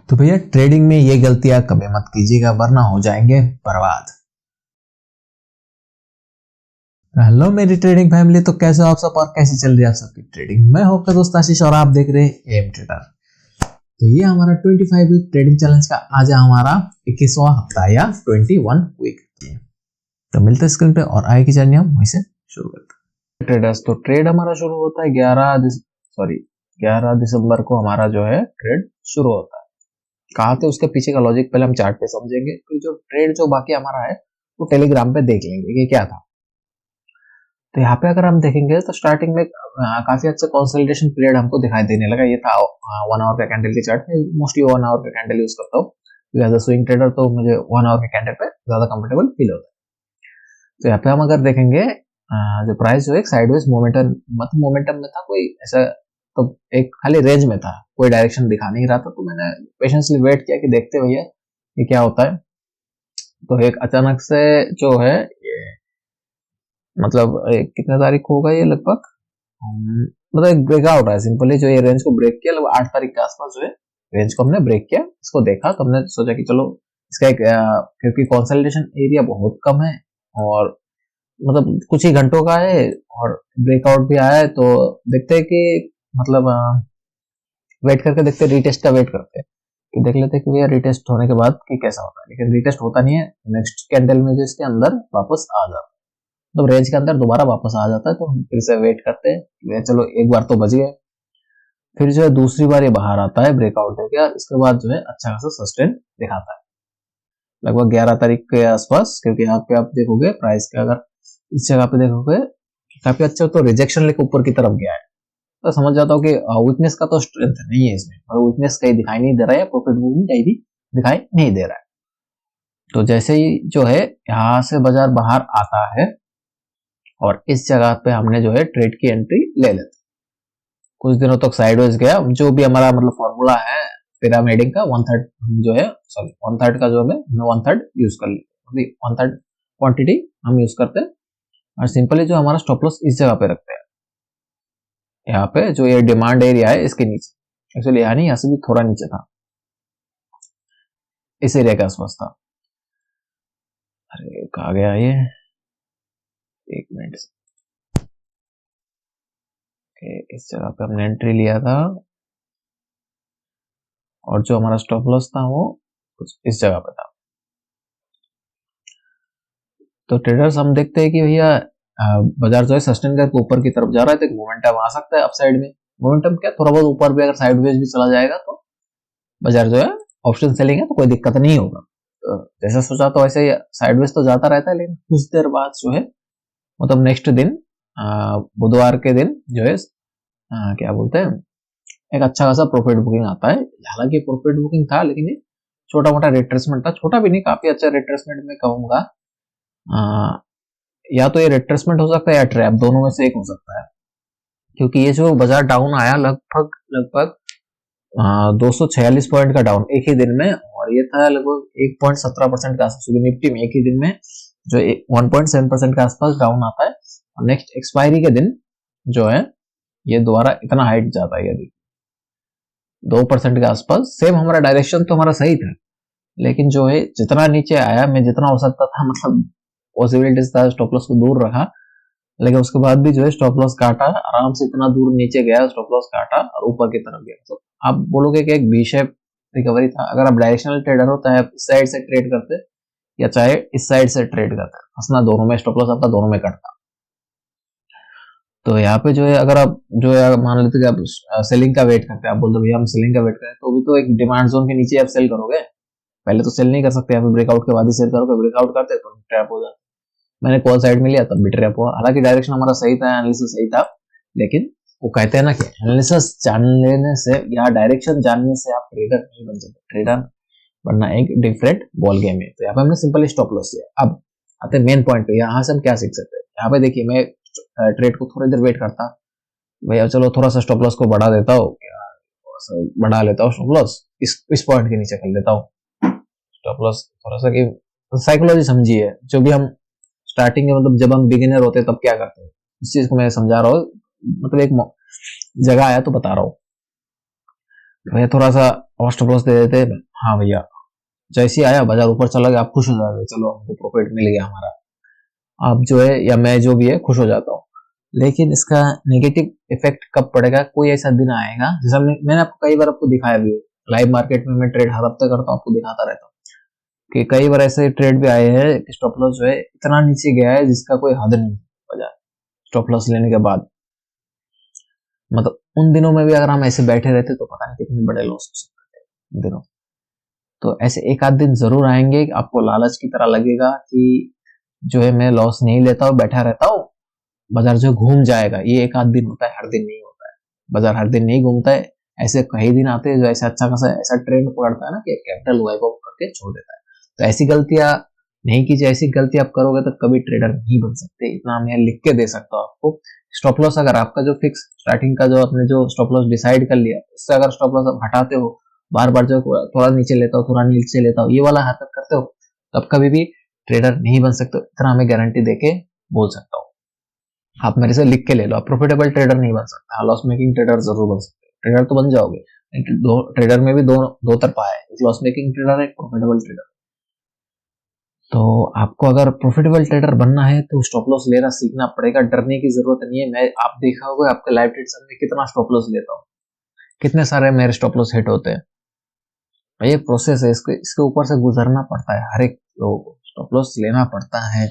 तो भैया ट्रेडिंग में ये गलतियां कभी मत कीजिएगा वरना हो जाएंगे बर्बाद। हेलो मेरी ट्रेडिंग फैमिली, तो कैसे हो आप सब और कैसी चल रही है आप सबकी ट्रेडिंग। मैं हूं आपका दोस्त आशीष और आप देख रहे हैं एम ट्रेडर। तो ये हमारा 25 वीक ट्रेडिंग चैलेंज का आज है हमारा 21वां हफ्ता या 21 वीक। तो मिलते हैं स्क्रीन पे और आगे की जर्नी हम वहीं से शुरू करते हैं। ट्रेडर्स, तो ट्रेड हमारा शुरू होता है 11 दिसंबर को हमारा जो है ट्रेड शुरू होता है। कहा थे उसके पीछे का लॉजिक पहले हम चार्ट पे समझेंगे, फिर जो ट्रेड जो बाकी हमारा है वो टेलीग्राम पे देख लेंगे कि क्या था। तो यहाँ पे अगर हम देखेंगे तो स्टार्टिंग में काफी अच्छा कंसोलिडेशन पीरियड हमको दिखाई देने लगा। ये था 1 आवर का कैंडल के चार्ट में, मोस्टली 1 आवर का कैंडल यूज करता हूँ एज अ स्विंग ट्रेडर, तो मुझे 1 आवर के कैंडल पे ज्यादा कंफर्टेबल फील होता है। तो यहाँ पे हम अगर देखेंगे जो प्राइस जो एक साइडवेज मोमेंटम में था, कोई ऐसा तो एक खाली रेंज में था, कोई डायरेक्शन दिखा नहीं रहा था। तो मैंने पेशेंसली वेट किया कि देखते भैया ये क्या होता है। तो एक अचानक से जो है ये मतलब कितने तारीख होगा ये लगभग मतलब एक ब्रेकआउट है सिंपली, जो ये रेंज को ब्रेक किया लगभग 8 तारीख के आसपास जो है रेंज को हमने ब्रेक किया। इसको देखा तो हमने सोचा कि चलो इसका एक क्योंकि कंसोलिडेशन एरिया बहुत कम है और मतलब कुछ ही घंटों का है और ब्रेकआउट भी आया है, तो देखते हैं कि मतलब वेट करके देखते हैं, रीटेस्ट का वेट करते हैं कि देख लेते हैं कि भैया रीटेस्ट होने के बाद कि कैसा होता है। लेकिन रीटेस्ट होता नहीं है, नेक्स्ट कैंडल में जो इसके अंदर वापस आ जाता है, तो रेंज के अंदर दोबारा वापस आ जाता है। तो हम फिर से वेट करते हैं, चलो एक बार तो बच गए। फिर जो है दूसरी बार ये बाहर आता है ब्रेकआउट हो गया, इसके बाद जो है अच्छा खासा सस्टेन दिखाता है लगभग 11 तारीख के आसपास। क्योंकि यहाँ पे आप देखोगे प्राइस के अगर इस जगह पे देखोगे काफी अच्छा तो रिजेक्शन लेके ऊपर की तरफ गया है, तो समझ जाता हूँ कि वीकनेस का तो स्ट्रेंथ नहीं है इसमें, और वीकनेस कहीं दिखाई नहीं दे रहा है, प्रॉफिट मूवमेंट कहीं भी दिखाई नहीं दे रहा है। तो जैसे ही जो है यहाँ से बाजार बाहर आता है और इस जगह पे हमने जो है ट्रेड की एंट्री ले लेते, कुछ दिनों तक साइडवेज गया। जो भी हमारा मतलब फॉर्मूला है पिरामिडिंग का 1/3 जो है 1/3 का जो है 1/3 यूज कर लेते, 1/3 क्वांटिटी हम यूज करते हैं और सिंपली जो हमारा स्टॉप लॉस इस जगह पे रखते हैं। यहाँ पे जो ये डिमांड एरिया है इसके नीचे, एक्चुअली यहाँ नहीं, यहाँ से भी थोड़ा नीचे था, इस एरिया के आसपास था। अरे कहा गया ये, एक मिनट, इस जगह पे हमने एंट्री लिया था और जो हमारा स्टॉप लॉस था वो कुछ इस जगह पे था। तो ट्रेडर्स हम देखते हैं कि भैया बाजार जो है सस्टेन करके ऊपर की तरफ जा रहा है, तो एक मोमेंटम आ सकता है अपसाइड में। मोमेंटम क्या, थोड़ा बहुत ऊपर भी अगर साइडवेज भी चला जाएगा तो बाजार जो है ऑप्शन सेलिंग है तो कोई दिक्कत नहीं होगा। तो जैसा सोचा तो वैसे ही साइडवेज तो जाता रहता है, लेकिन कुछ देर बाद जो है मतलब नेक्स्ट दिन बुधवार के दिन जो है क्या बोलते हैं एक अच्छा खासा प्रॉफिट बुकिंग आता है। हालांकि प्रॉफिट बुकिंग था लेकिन ये छोटा मोटा रिट्रेसमेंट था, छोटा भी नहीं काफी अच्छा रिट्रेसमेंट में कहूंगा। या तो ये रिट्रेसमेंट हो सकता है या ट्रैप, दोनों में से एक हो सकता है। क्योंकि ये जो बाजार डाउन आया लगभग 246 पॉइंट का डाउन एक ही दिन में, और ये था लगभग 1.17% के आसपास निफ्टी में एक ही दिन में जो 1.7% के आसपास डाउन आता है। और नेक्स्ट एक्सपायरी के दिन जो है ये दोबारा इतना हाइट जाता है, यदि 2% के आसपास। सेम हमारा डायरेक्शन तो हमारा सही था, लेकिन जो है जितना नीचे आया मैं जितना हो सकता था मतलब पॉसिबिलिटीज था स्टॉप लॉस को दूर रखा, लेकिन उसके बाद भी जो है स्टॉप लॉस काटा, आराम से इतना दूर नीचे गया, स्टॉप लॉस काटा और ऊपर की तरफ गया। तो आप बोलोगे कि एक वी शेप रिकवरी था। अगर आप डायरेक्शनल ट्रेडर हो चाहे आप इस साइड से ट्रेड करते या चाहे इस साइड से ट्रेड करते, फंसना दोनों में, स्टॉप लॉस आपका दोनों में कटता। तो यहाँ पे जो है अगर आप जो है मान लेते कि आप सेलिंग का वेट करते हैं, आप बोलते भैया हम सेलिंग का वेट करें, तो भी तो एक डिमांड जोन के नीचे आप सेल करोगे, पहले तो सेल नहीं कर सकते, यहाँ पे ब्रेकआउट के बाद ही सेल करोगे। ब्रेकआउट करते तो ट्रैप हो जाता। मैंने कॉल साइड में लिया तब भी ट्रैप हुआ। हालांकि डायरेक्शन हमारा सही था, एनालिसिस सही था, लेकिन वो कहते हैं ना कि एनालिसिस जान लेने से या डायरेक्शन जानने से आप ट्रेडर नहीं बन सकते। ट्रेडर बनना एक डिफरेंट बॉल गेम है। तो यहाँ पे हमने सिंपली स्टॉप लॉस लिया। अब आते मेन पॉइंट पे, यहाँ से हम क्या सीख सकते हैं। यहाँ पे देखिए मैं ट्रेड को थोड़ी देर वेट करता, भैया चलो थोड़ा सा स्टॉप लॉस को बढ़ा देता हूँ, बढ़ा लेता हूँ स्टॉप लॉस, इस पॉइंट के नीचे कर लेता हूँ स्टॉप लॉस। थोड़ा सा कि साइकोलॉजी समझिए, जो भी हम स्टार्टिंग में मतलब जब हम बिगिनर होते हैं तब क्या करते हैं, इस चीज को मैं समझा रहा हूँ, मतलब एक जगह आया तो बता रहा हूँ। भैया थोड़ा सा और स्टॉप लॉस दे देते, हाँ भैया जैसे ही आया बाजार ऊपर चला गया, आप खुश हो जाओगे, चलो हमको प्रॉफिट मिल गया हमारा, आप जो है या मैं जो भी है खुश हो जाता हूँ। लेकिन इसका नेगेटिव इफेक्ट कब पड़ेगा, कोई ऐसा दिन आएगा, जैसा मैंने आपको कई बार आपको दिखाया भी है, लाइव मार्केट में मैं ट्रेड हर हफ्ते करता हूँ, आपको दिखाता रहता हूँ कि कई बार ऐसे ट्रेड भी आए हैं कि स्टॉप लॉस जो है इतना नीचे गया है जिसका कोई हद नहीं बाजार स्टॉप लॉस लेने के बाद। मतलब उन दिनों में भी अगर हम ऐसे बैठे रहते तो पता नहीं कितने बड़े लॉस हो सकते थे उन दिनों। तो ऐसे एक आध दिन जरूर आएंगे कि आपको लालच की तरह लगेगा कि जो है मैं लॉस नहीं लेता हूँ, बैठा रहता हूँ, बाजार जो घूम जाएगा। ये एक आध दिन होता है, हर दिन नहीं होता है, बाजार हर दिन नहीं घूमता है। ऐसे कई दिन आते हैं जो ऐसा अच्छा खासा ऐसा ट्रेंड पकड़ता है ना कि कैपिटल वाइप आउट करके छोड़ देता है। तो ऐसी गलतियां नहीं कीजिए, ऐसी गलती आप करोगे तो कभी ट्रेडर नहीं बन सकते, इतना मैं लिख के दे सकता हूँ आपको। स्टॉप लॉस अगर आपका जो फिक्स स्टार्टिंग का जो आपने जो स्टॉप लॉस डिसाइड कर लिया, उससे अगर स्टॉप लॉस आप हटाते हो, बार बार जो थोड़ा नीचे लेता हूँ थोड़ा नीचे लेता हूँ, ये वाला हरकत करते हो, तब कभी भी ट्रेडर नहीं बन सकते, इतना हमें गारंटी देके बोल सकता हूँ। आप मेरे से लिख के ले लो, आप प्रॉफिटेबल ट्रेडर नहीं बन सकता, लॉस मेकिंग ट्रेडर जरूर बन सकते हो। ट्रेडर तो बन जाओगे, ट्रेडर में भी दो तरफा है, एक लॉस मेकिंग ट्रेडर है, एक प्रॉफिटेबल ट्रेडर। तो आपको अगर प्रॉफिटेबल ट्रेडर बनना है तो स्टॉप लॉस लेना सीखना पड़ेगा, डरने की जरूरत नहीं है। मैं आप देखा होगा आपके लाइव ट्रेड्स में कितना स्टॉप लॉस लेता हूँ, कितने सारे मेरे स्टॉप लॉस हिट होते हैं। ये प्रोसेस है, इसके ऊपर से गुजरना पड़ता है, हर एक लोगों को स्टॉप लॉस लेना पड़ता है।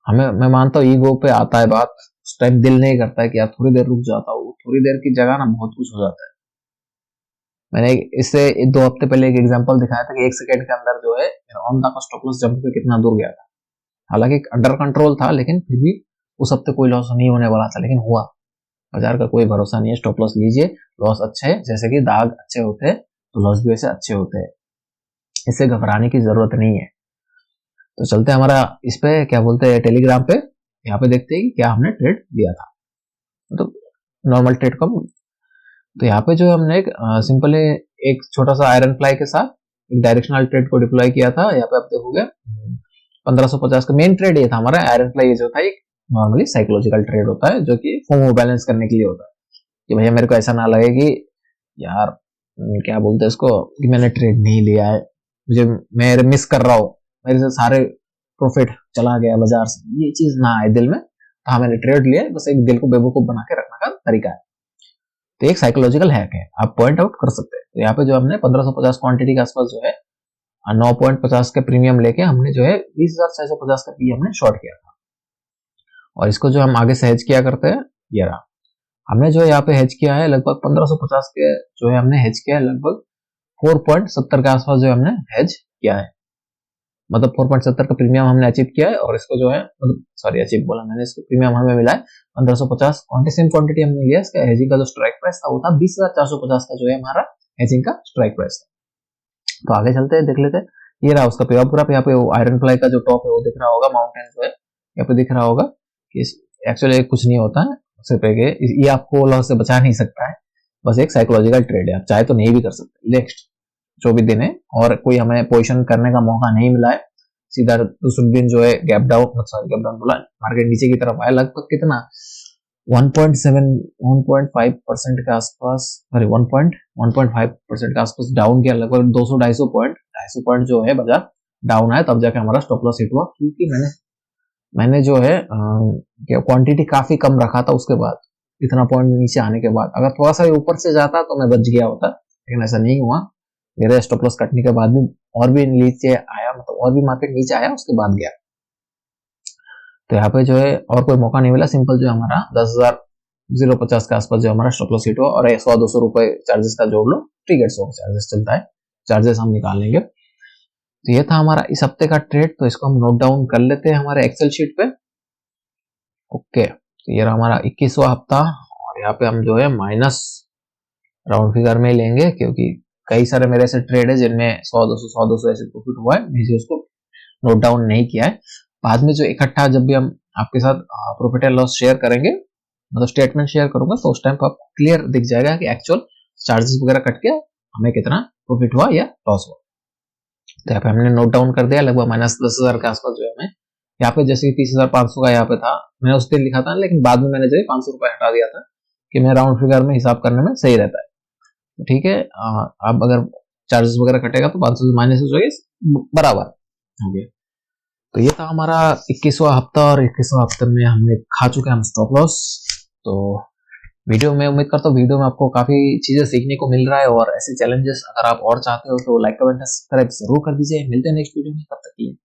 हमें मैं मानता हूँ ईगो पे आता है बात, उस टाइम दिल नहीं करता है कि यार थोड़ी देर रुक जाता हूँ, थोड़ी देर की जगह ना बहुत कुछ हो जाता है। मैंने इससे 2 हफ्ते पहले एक एग्जांपल दिखाया था कि 1 सेकंड के अंदर जो है on the stop loss jump पे कितना दूर गया था। हालांकि अंडर कंट्रोल था, लेकिन फिर भी उस हफ्ते कोई लॉस नहीं होने वाला था, लेकिन हुआ। बाजार का कोई भरोसा नहीं है, स्टॉप लॉस लीजिए, लॉस अच्छे है, जैसे कि दाग अच्छे होते हैं तो लॉस भी वैसे अच्छे होते हैं, इससे घबराने की जरूरत नहीं है। तो चलते हमारा इस पे क्या बोलते हैं टेलीग्राम पे, यहाँ पे देखते हैं कि क्या हमने ट्रेड दिया था, तो नॉर्मल ट्रेड का। तो यहाँ पे जो हमने एक सिंपल एक छोटा सा आयरन फ्लाई के साथ एक डायरेक्शनल ट्रेड को डिप्लॉय किया था। यहाँ पे आप देखोगे 1550 का मेन ट्रेड ये था हमारा। आयरन फ्लाई ये जो था एक नॉर्मली साइकोलॉजिकल ट्रेड होता है, जो कि फोमो बैलेंस करने के लिए होता है कि भैया मेरे को ऐसा ना लगे कि यार क्या बोलते हैं इसको कि मैंने ट्रेड नहीं लिया है, मुझे मैं मिस कर रहा हूँ, मेरे से सारे प्रॉफिट चला गया बाजार से, ये चीज ना आए दिल में। हाँ मैंने ट्रेड लिया, बस एक दिल को बेवकूफ बना के रखने का तरीका है। तो एक साइकोलॉजिकल हैक है, आप पॉइंट आउट कर सकते हैं। तो यहाँ पे जो हमने 1550 क्वांटिटी के आसपास जो है 9.50 के प्रीमियम लेके हमने जो है 20,650 का पी हमने शॉर्ट किया था। और इसको जो हम आगे से हेज किया करते हैं, ये रहा हमने जो यहाँ पे हेज किया है लगभग 1550 के जो है हमने हेज किया है लगभग 4.70 के आसपास जो हमने हेज किया है, मतलब 4.70 का प्रीमियम हमने अचीव किया है। और इसको जो है मतलब सॉरी अचीव बोला मैंने, इसको प्रीमियम हमें मिला है 1550 सेम क्वांटिटी हमने लिया। इसका हेजिंग का जो स्ट्राइक प्राइस था वो था 20,450 का जो है हमारा हेजिंग का स्ट्राइक प्राइस था। तो आगे चलते हैं, देख लेते हैं। ये रहा उसका पेअर पूरा, यहाँ पे आयरन फ्लाई का जो टॉप है वो दिख रहा होगा, माउंटेन जो है यहाँ पे दिख रहा होगा कि एक्चुअली कुछ नहीं होता है, सिर्फ ये आपको लॉस से बचा नहीं सकता है, बस एक साइकोलॉजिकल ट्रेड है, आप चाहे तो नहीं भी कर सकते। नेक्स्ट 24 दिन है और कोई हमें पोजिशन करने का मौका नहीं मिला है, सीधा दूसरे दिन जो है gap down, sorry gap down बोला, मार्केट नीचे की तरफ आया लगभग कितना 1.5% के आसपास, सॉरी 1.5% के आसपास डाउन किया, लगभग 200-250 पॉइंट जो है बाजार डाउन आया, तब जाके हमारा स्टॉप लॉस हिट हुआ। क्योंकि मैंने जो है क्वांटिटी काफी कम रखा था, उसके बाद इतना पॉइंट नीचे आने के बाद अगर थोड़ा सा ऊपर से जाता तो मैं बच गया होता, लेकिन ऐसा नहीं हुआ। मेरा स्टॉप लॉस कटने के बाद भी और भी नीचे आया, मतलब और भी मार्केट नीचे आया उसके बाद गया। तो यहाँ पे जो है और कोई मौका नहीं मिला, सिंपल जो हमारा 10,050 के आसपास जो हमारा स्टॉप लॉस हिट हुआ, और 100-200 रुपए चार्जेस का जोड़ लो, ठीक है 100 चार्जेस चलता है, चार्जेस हम निकाल लेंगे। तो ये था हमारा इस हफ्ते का ट्रेड, तो इसको हम नोट डाउन कर लेते हैं हमारे एक्सेल शीट पे। ओके, तो ये रहा हमारा 21वां हफ्ता, और यहाँ पे हम जो है माइनस राउंड फिगर में लेंगे, क्योंकि कई सारे मेरे ऐसे ट्रेड है जिनमें 100-200 ऐसे प्रॉफिट हुआ है, मैंने उसको नोट डाउन नहीं किया है। बाद में जो इकट्ठा जब भी हम आपके साथ प्रॉफिट एंड लॉस शेयर करेंगे, मतलब स्टेटमेंट शेयर करूंगा, तो उस टाइम पर आपको क्लियर दिख जाएगा कि एक्चुअल चार्जेस वगैरह कट के हमें कितना प्रॉफिट हुआ या लॉस हुआ। तो यहाँ पे हमने नोट डाउन कर दिया लगभग -10,000 के आसपास जो है हमें यहाँ पे, जैसे कि 30,500 का यहाँ पे था, मैंने उस दिन लिखा था, लेकिन बाद में मैंने जो है 500 रुपए हटा दिया था कि मैं राउंड फिगर में हिसाब करने में सही रहता है। तो ठीक है, अब अगर चार्जेस वगैरह कटेगा तो 500 से माइनस हो जाएगा, बराबर हो गया। तो ये था हमारा 21वां हफ्ता, और 21वां हफ्ते में हमने खा चुके हैं हम स्टॉप लॉस। तो वीडियो में उम्मीद करता हूँ वीडियो में आपको काफी चीजें सीखने को मिल रहा है, और ऐसे चैलेंजेस अगर आप और चाहते हो तो लाइक कमेंट सब्सक्राइब जरूर कर दीजिए। मिलते हैं नेक्स्ट वीडियो में, तब तक के लिए।